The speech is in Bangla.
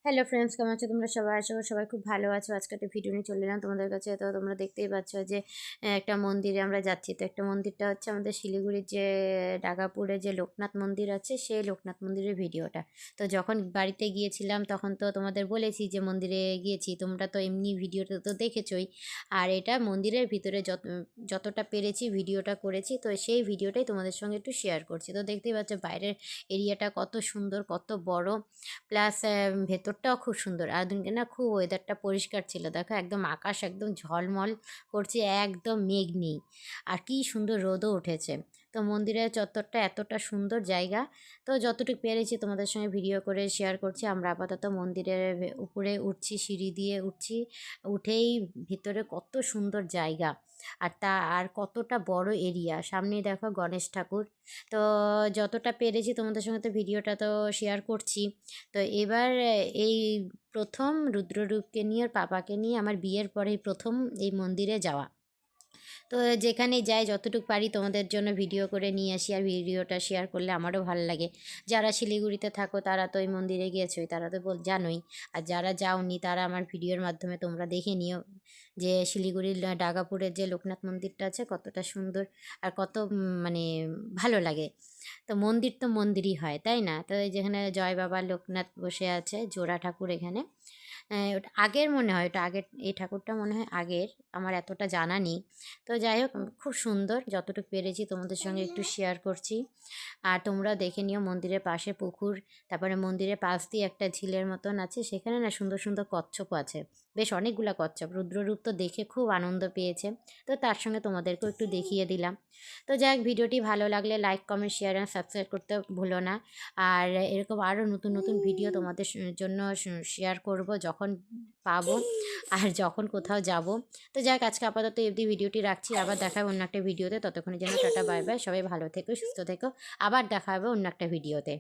হ্যালো ফ্রেন্ডস, কেমন আছো তোমরা সবাই? আশা করি সবাই খুব ভালো আছো। আজকে একটা ভিডিও নিয়ে চলে এলাম তোমাদের কাছে। তো তোমরা দেখতেই পাচ্ছ যে একটা মন্দিরে আমরা যাচ্ছি। তো একটা মন্দিরটা হচ্ছে আমাদের শিলিগুড়ির যে ডাগাপুরে যে লোকনাথ মন্দির আছে, সেই লোকনাথ মন্দিরের ভিডিওটা। তো যখন বাড়িতে গিয়েছিলাম তখন তো তোমাদের বলেছি যে মন্দিরে গিয়েছি, তোমরা তো এমনি ভিডিওটা তো দেখেছোই। আর এটা মন্দিরের ভিতরে যতটা পেরেছি ভিডিওটা করেছি, তো সেই ভিডিওটাই তোমাদের সঙ্গে একটু শেয়ার করছি। তো দেখতেই পাচ্ছ বাইরের এরিয়াটা কত সুন্দর, কত বড়, প্লাস ভেতরটাও খুব সুন্দর। আর দিনকে না খুব ওয়েদারটা পরিষ্কার ছিল, দেখো একদম আকাশ একদম ঝলমল করছে, একদম মেঘ নেই। আর কি সুন্দর রোদও উঠেছে। তো মন্দিরের চত্বরটা এতটা সুন্দর জায়গা। তো যতটুকু পেরেছি তোমাদের সঙ্গে ভিডিও করে শেয়ার করছি। আমরা আপাতত মন্দিরের উপরে উঠছি, সিঁড়ি দিয়ে উঠছি। উঠেই ভিতরে কত সুন্দর জায়গা, আর কতটা বড় এরিয়া। সামনেই দেখো গণেশ ঠাকুর। তো যতটা পেরেছি তোমাদের সঙ্গে তো ভিডিওটা তো শেয়ার করছি। তো এবার এই প্রথম রুদ্ররূপকে নিয়ে, ওর পাপাকে নিয়ে আমার বিয়ের পরেই প্রথম এই মন্দিরে যাওয়া। তো যেখানে যাই যতটুকু পারি তোমাদের জন্য ভিডিও করে নিয়ে আসি, আর ভিডিওটা শেয়ার করলে আমারও ভালো লাগে। যারা শিলিগুড়িতে থাকো তারা তো এই মন্দিরে গিয়েছোই, তারা তো জানোই। আর যারা যাওনি তারা আমার ভিডিওর মাধ্যমে তোমরা দেখে নিও যে শিলিগুড়ির ডাগাপুরের যে লোকনাথ মন্দিরটা আছে কতটা সুন্দর, আর কত মানে ভালো লাগে। তো মন্দির তো মন্দিরই হয়, তাই না? তো এই যেখানে জয় বাবা লোকনাথ বসে আছে, জোড়া ঠাকুর এখানে। ওটা আগের মনে হয়, ওটা আগের, এই ঠাকুরটা মনে হয় আগের, আমার এতটা জানা নেই। তো যাই হোক, খুব সুন্দর, যতটুকু পেরেছি তোমাদের সঙ্গে একটু শেয়ার করছি। আর তোমরা দেখে নিও মন্দিরের পাশে পুকুর, তারপরে মন্দিরের পাশ দিয়ে একটা ঝিলের মতন আছে, সেখানে না সুন্দর সুন্দর কচ্ছপও আছে, বেশ অনেকগুলা কচ্ছপ। রুদ্ররূপ তো দেখে খুব আনন্দ পেয়েছে, তো তার সঙ্গে তোমাদেরকেও একটু দেখিয়ে দিলাম। তো যাই হোক, ভিডিওটি ভালো লাগলে লাইক, কমেন্ট, শেয়ার আর সাবস্ক্রাইব করতে ভুলো না। আর এরকম আরও নতুন নতুন ভিডিও তোমাদের জন্য শেয়ার করব যখন পাবো, আর যখন কোথাও যাব। তো যাক, আজকে আপাতত এই ভিডিওটি রাখছি, আবার দেখা হবে অন্য একটা ভিডিওতে। ততক্ষণের জন্য টাটা, বাই বাই, সবাই ভালো থেকো, সুস্থ থেকো। আবার দেখা হবে অন্য একটা ভিডিওতে।